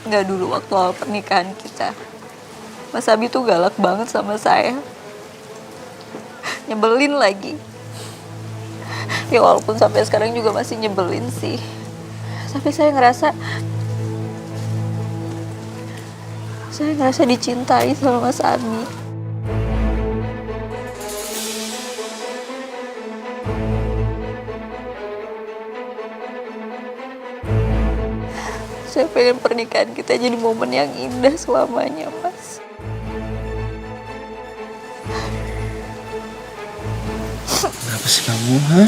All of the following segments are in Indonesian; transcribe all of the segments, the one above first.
Nggak dulu waktu awal pernikahan kita. Mas Abi tuh galak banget sama saya. Nyebelin lagi. Ya walaupun sampai sekarang juga masih nyebelin sih. Tapi saya ngerasa dicintai sama Mas Abi. Saya pengen pernikahan kita jadi momen yang indah selamanya, Mas. Kenapa sih kamu, ha?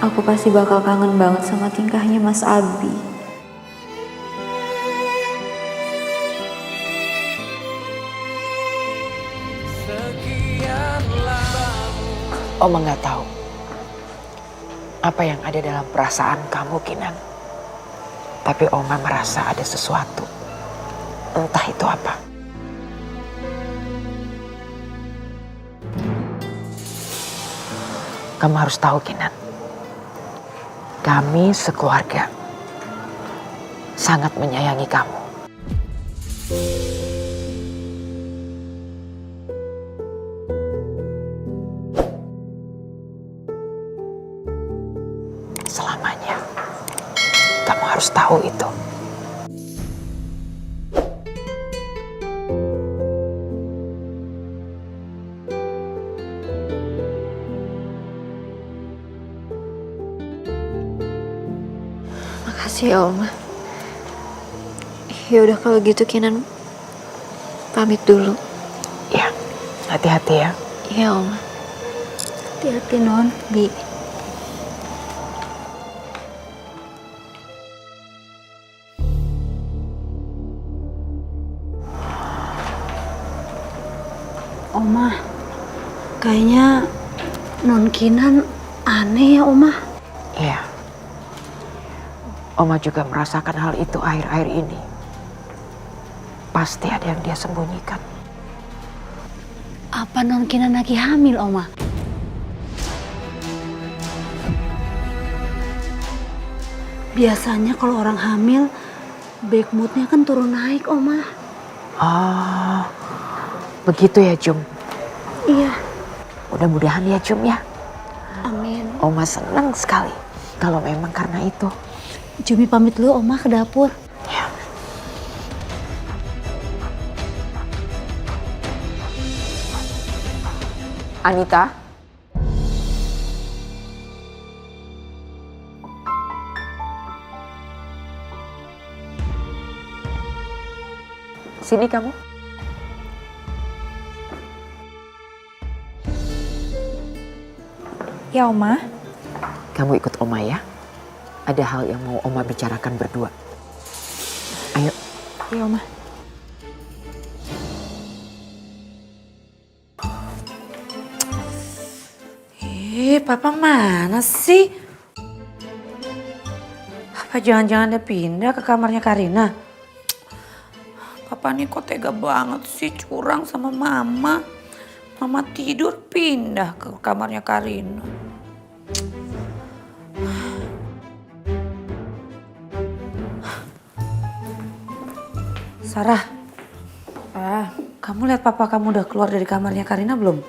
Aku pasti bakal kangen banget sama tingkahnya Mas Abi. Oma nggak tahu apa yang ada dalam perasaan kamu, Kinan. Tapi Oma merasa ada sesuatu. Entah itu apa. Kamu harus tahu, Kinan. Kami sekeluarga sangat menyayangi kamu. Selamanya. Kamu harus tahu itu. Makasih ya Oma. Ya udah kalau gitu Kinan pamit dulu. Ya, hati-hati ya. Iya Oma. Hati-hati Non, Bi. Oma, kayaknya Non Kinan aneh ya Oma. Iya. Oma juga merasakan hal itu akhir-akhir ini. Pasti ada yang dia sembunyikan. Apa Non Kinan lagi hamil Oma? Biasanya kalau orang hamil, baik moodnya kan turun naik Oma. Oh, begitu ya Jum. Iya. Mudah-mudahan ya Jum ya. Amin. Oma senang sekali kalau memang karena itu. Jumi pamit dulu Oma ke dapur. Ya. Anita. Sini kamu. Ya Oma. Kamu ikut Oma ya. Ada hal yang mau Oma bicarakan berdua. Ayo. Ya Oma. Papa mana sih? Apa jangan-jangan dia pindah ke kamarnya Karina? Papa nih kok tega banget sih curang sama Mama. Mama tidur pindah ke kamarnya Karina. Sarah, kamu lihat papa kamu udah keluar dari kamarnya Karina belum?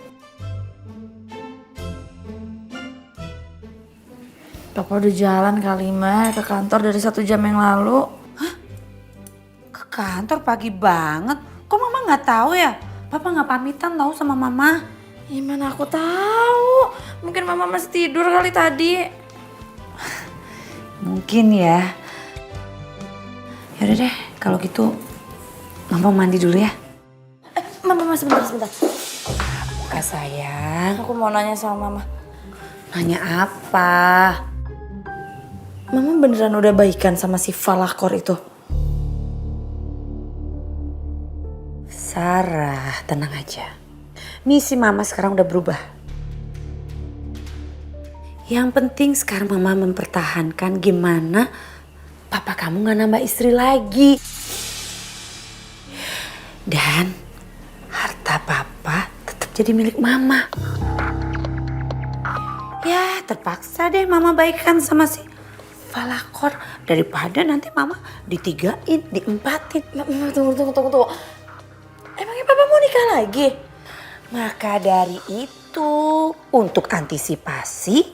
Papa udah jalan kali Ma ke kantor dari 1 jam yang lalu. Hah? Ke kantor pagi banget? Kok Mama nggak tahu ya? Papa nggak pamitan tahu sama Mama? Gimana aku tahu? Mungkin Mama masih tidur kali tadi. Mungkin ya. Yaudah deh, kalau gitu Mama mandi dulu ya. Mama sebentar. Kak sayang, Aku mau nanya sama Mama. nanya apa? Mama beneran udah baikan sama si Falakor itu? Sarah, tenang aja. Misi Mama sekarang udah berubah. Yang penting sekarang Mama mempertahankan gimana papa kamu gak nambah istri lagi. Dan harta papa tetap jadi milik Mama. Ya terpaksa deh mama baikkan sama si Falakor daripada nanti mama ditigain, diempatin. Tunggu. Emangnya papa mau nikah lagi? Maka dari itu untuk antisipasi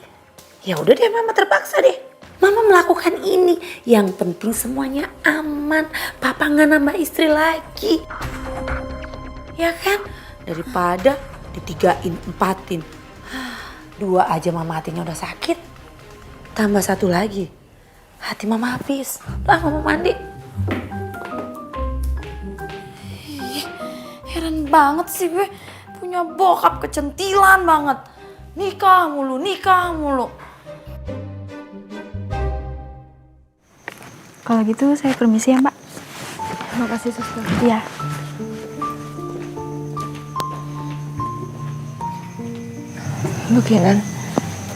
ya udah deh mama terpaksa deh. Mama melakukan ini. Yang penting semuanya aman. Papa nggak nambah istri lagi. Ya kan? Daripada ditigain, empatin. 2 aja mama hatinya udah sakit. Tambah 1 lagi. Hati mama habis. Lah mama mandi. Heran banget sih gue. Punya bokap kecentilan banget. Nikah mulu. Kalau gitu saya permisi ya Mbak. Makasih suster. Iya. Bu Kinan,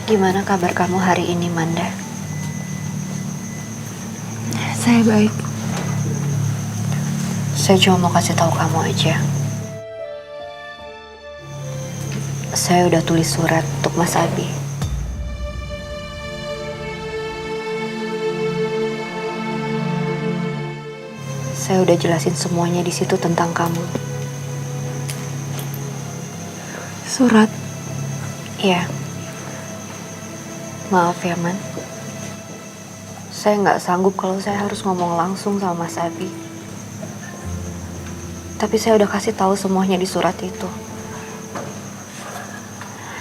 gimana kabar kamu hari ini, Manda? Saya baik. Saya cuma mau kasih tahu kamu aja. Saya udah tulis surat untuk Mas Abi. Saya udah jelasin semuanya di situ tentang kamu. Surat. Iya. Maaf ya, Man. Saya nggak sanggup kalau saya harus ngomong langsung sama Mas Abi. Tapi saya udah kasih tahu semuanya di surat itu.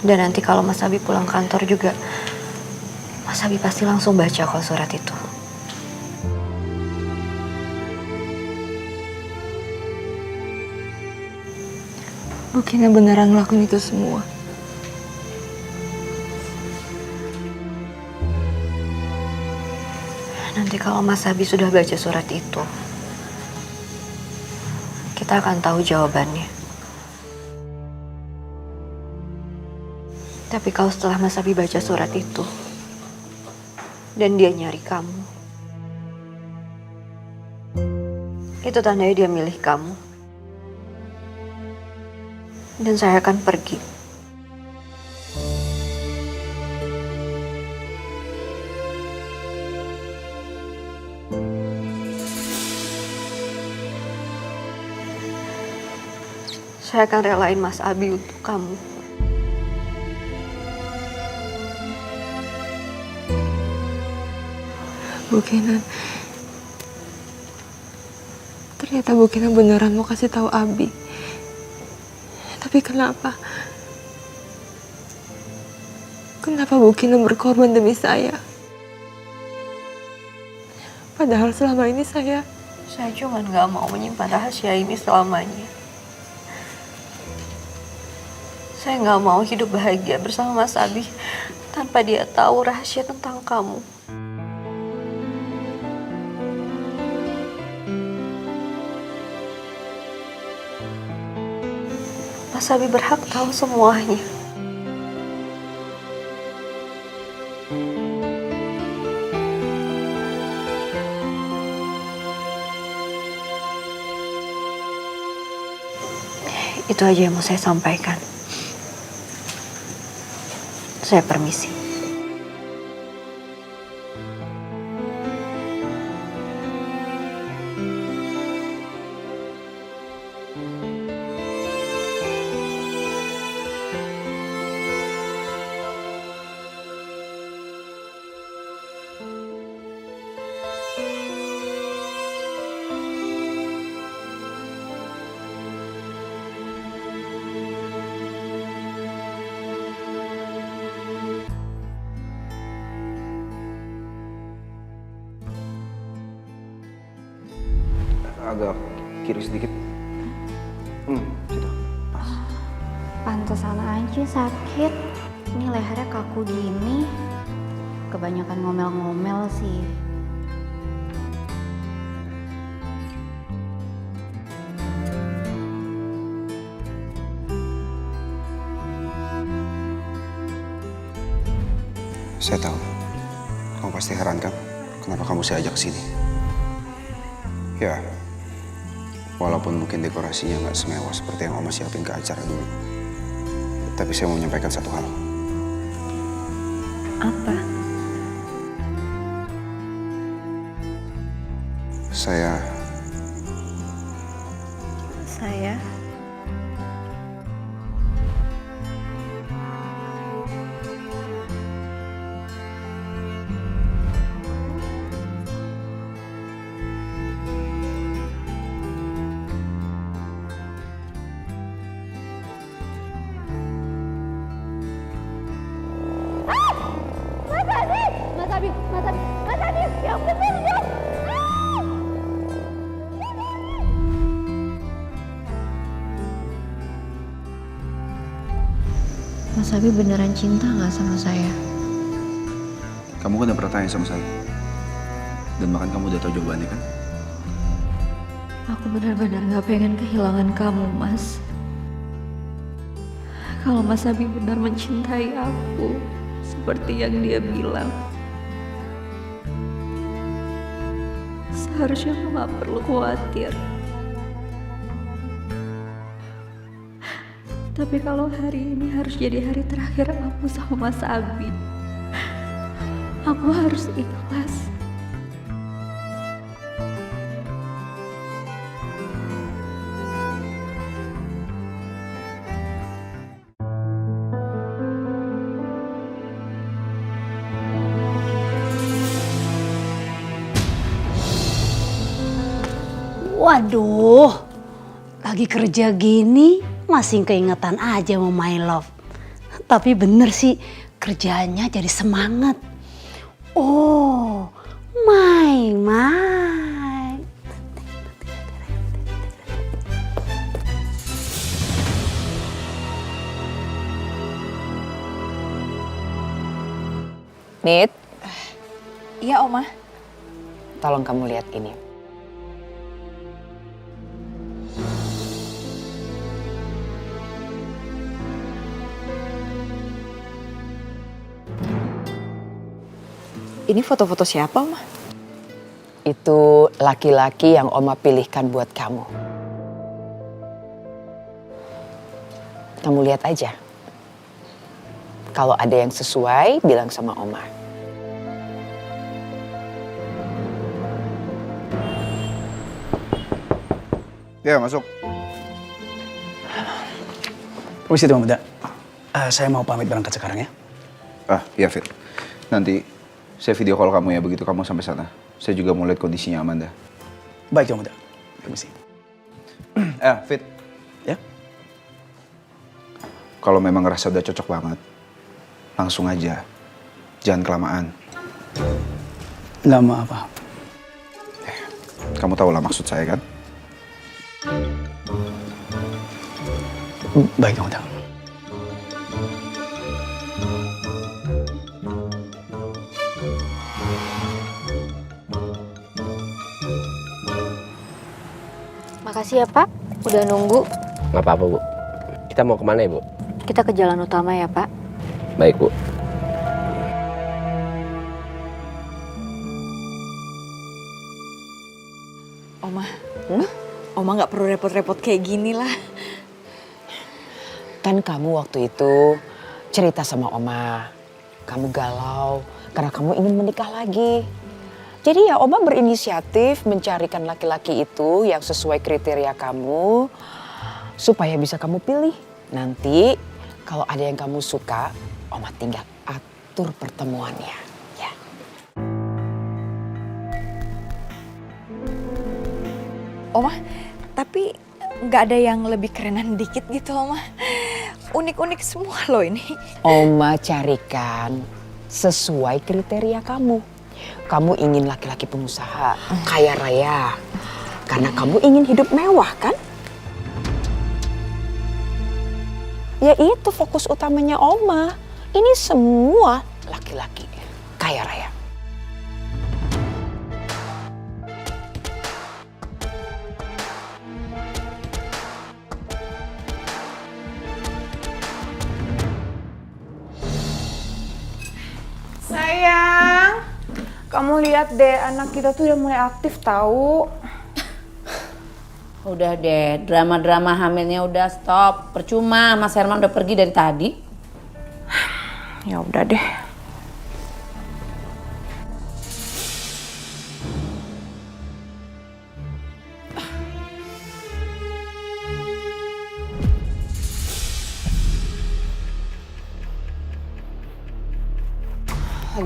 Dan nanti kalau Mas Abi pulang kantor juga, Mas Abi pasti langsung baca kok surat itu. Bu Kina beneran ngelakuin itu semua. Nanti kalau Mas Abi sudah baca surat itu, kita akan tahu jawabannya. Tapi kalau setelah Mas Abi baca surat itu, dan dia nyari kamu, itu tandanya dia milih kamu. Dan saya akan pergi. Saya akan relain Mas Abi untuk kamu. Bu Kina, ternyata Bu Kina beneran mau kasih tahu Abi. Tapi kenapa? Kenapa Bu Kina berkorban demi saya? Padahal selama ini saya cuma nggak mau menyimpan rahasia ini selamanya. Saya nggak mau hidup bahagia bersama Mas Abi tanpa dia tahu rahasia tentang kamu. Mas Abi berhak tahu semuanya. Itu aja yang mau saya sampaikan. Saya permisi. Agak kiri sedikit. Situ. Pas. pantesan aja sakit. Ini lehernya kaku gini. Kebanyakan ngomel-ngomel sih. Saya tahu. Kamu pasti heran kan? Kenapa kamu saya ajak ke sini? Ya, walaupun mungkin dekorasinya nggak semewah seperti yang Oma siapin ke acara dulu. Tapi saya mau menyampaikan satu hal. Apa? Saya Mas Abi beneran cinta nggak sama saya? Kamu kan udah pernah tanya sama saya. Dan bahkan kamu udah tahu jawabannya kan? Aku benar-benar nggak pengen kehilangan kamu, Mas. Kalau Mas Abi benar mencintai aku, seperti yang dia bilang, seharusnya aku nggak perlu khawatir. Tapi kalau hari ini harus jadi hari terakhir aku sama Mas Abi, aku harus ikhlas. Waduh, lagi kerja gini masih keingetan aja sama my love. Tapi bener sih, kerjanya jadi semangat. Oh, my. Nit, Iya, Oma. tolong kamu lihat ini. Ini foto-foto siapa, Oma? Itu laki-laki yang Oma pilihkan buat kamu. Kamu lihat aja. Kalau ada yang sesuai, bilang sama Oma. Ya, masuk. Permisi Tuan Muda, saya mau pamit berangkat sekarang ya. Iya Fit. Nanti saya video call kamu ya begitu kamu sampai sana. Saya juga mau lihat kondisinya Amanda. Baik Tuan Muda, permisi. Fit. Ya? Kalau memang ngerasa udah cocok banget, langsung aja. Jangan kelamaan. Nggak mau apa. Kamu tahu lah maksud saya kan? Baik Tuan Muda. Makasih ya Pak, udah nunggu. Nggak apa-apa Bu. Kita mau kemana ya Bu? Kita ke jalan utama ya Pak. Baik Bu. Oma. Oma nggak perlu repot-repot kayak gini lah. Kan kamu waktu itu cerita sama Oma. Kamu galau karena kamu ingin menikah lagi. Jadi ya Oma berinisiatif mencarikan laki-laki itu yang sesuai kriteria kamu supaya bisa kamu pilih. Nanti kalau ada yang kamu suka, Oma tinggal atur pertemuannya. Ya. Oma, tapi nggak ada yang lebih kerenan dikit gitu, Oma. Unik-unik semua loh ini. Oma carikan sesuai kriteria kamu. Kamu ingin laki-laki pengusaha, kaya raya. Karena kamu ingin hidup mewah kan? Ya itu fokus utamanya Oma. Ini semua laki-laki kaya raya. Sayang, kamu lihat deh anak kita tuh udah mulai aktif tahu. Udah deh, drama-drama hamilnya udah stop. Percuma, Mas Herman udah pergi dari tadi. Ya udah deh.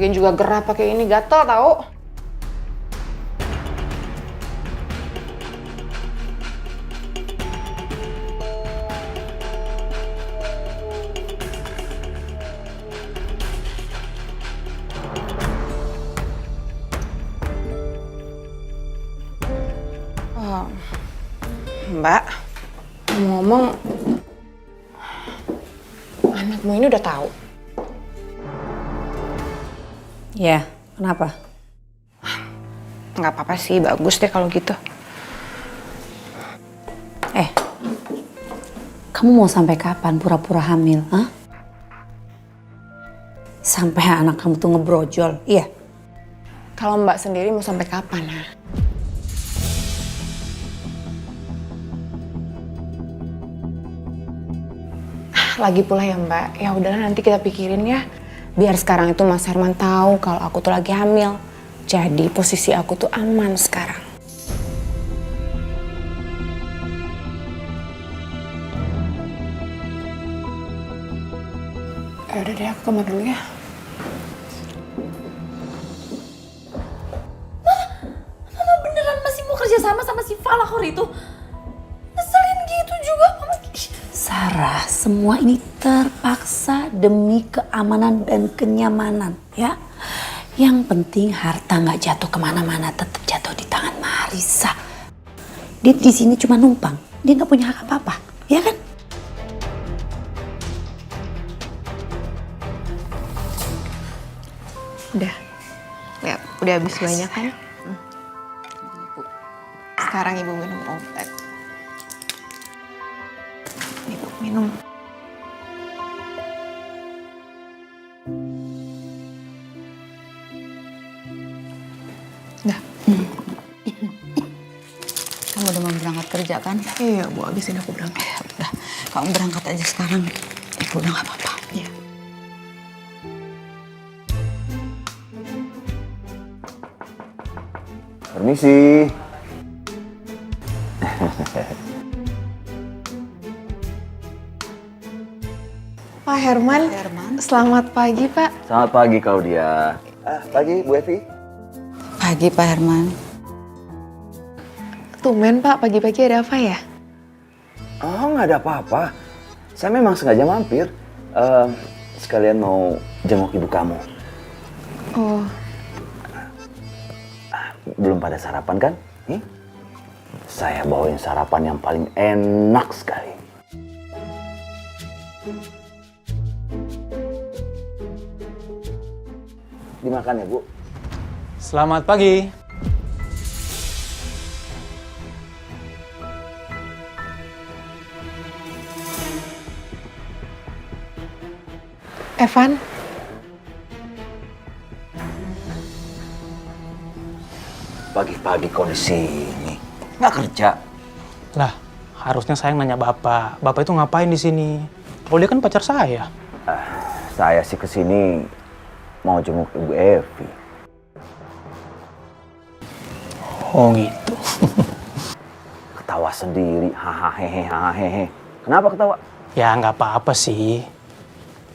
Lagian juga gerah pakai ini, gatel tahu. Mbak, ngomong anakmu ini udah tahu. Ya, kenapa? Nggak apa-apa sih, bagus deh kalau gitu. Kamu mau sampai kapan pura-pura hamil? Hah? Sampai anak kamu tuh ngebrojol, iya? Kalau Mbak sendiri mau sampai kapan, ha? Lagi pula ya Mbak, ya udahlah nanti kita pikirin ya. Biar sekarang itu Mas Herman tahu kalau aku tuh lagi hamil. Jadi posisi aku tuh aman sekarang. Ya udah deh, aku kamar dulu ya. Mama beneran masih mau kerja sama si Falahor itu? Ngeselin gitu juga, Mama. Sarah, semua ini terpaksa demi keamanan dan kenyamanan, ya. Yang penting harta nggak jatuh kemana-mana, tetap jatuh di tangan Marisa. Dia di sini cuma numpang, dia nggak punya hak apa-apa, ya kan? Udah. Lihat, udah habis banyak kan? Sekarang Ibu minum obat. Ibu minum. Dah. Kamu udah mau berangkat kerja kan? Iya, Bu, abis ini aku berangkat. Udah, kamu berangkat aja sekarang. Ibu udah nggak apa-apa. Iya. Permisi. Pak Herman. Selamat pagi, Pak. Selamat pagi Claudia. Pagi Bu Evi. Pagi Pak Herman. Tumben, Pak. Pagi-pagi ada apa ya? Oh, nggak ada apa-apa. Saya memang sengaja mampir. Sekalian mau jenguk ibu kamu. Oh, Belum pada sarapan kan? Saya bawain sarapan yang paling enak sekali. Dimakan ya, Bu. Selamat pagi. Evan. Pagi-pagi kau di sini. Nggak kerja. Lah, harusnya saya nanya Bapak. Bapak itu ngapain di sini? Kalau dia kan pacar saya. Saya sih kesini mau jenguk Ibu Evi. Oh gitu. Ketawa sendiri, hahaha. Kenapa ketawa? Ya nggak apa-apa sih.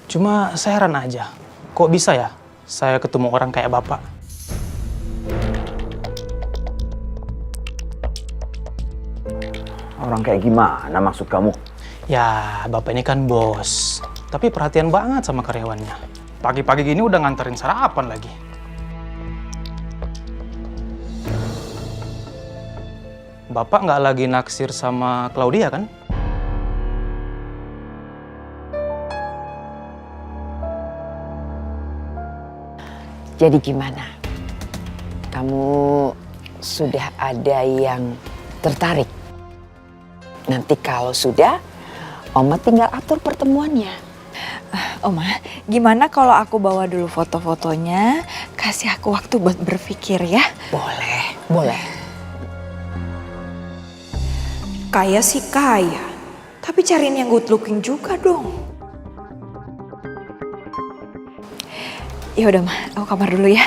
Cuma saya heran aja. Kok bisa ya saya ketemu orang kayak Bapak? Orang kayak gimana maksud kamu? Ya, Bapak ini kan bos. Tapi perhatian banget sama karyawannya. Pagi-pagi gini udah nganterin sarapan lagi. Bapak nggak lagi naksir sama Claudia kan? Jadi gimana? Kamu sudah ada yang tertarik? Nanti kalau sudah, Oma tinggal atur pertemuannya. Oma, gimana kalau aku bawa dulu foto-fotonya, kasih aku waktu buat berpikir ya? Boleh, boleh. Kaya sih kaya, tapi cariin yang good looking juga dong. Ya udah, Ma, aku kamar dulu ya.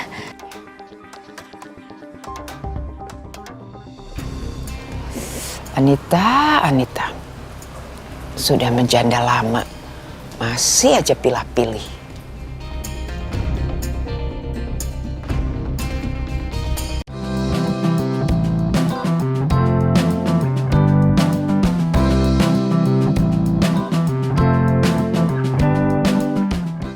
Anita, sudah menjanda lama, masih aja pilih-pilih.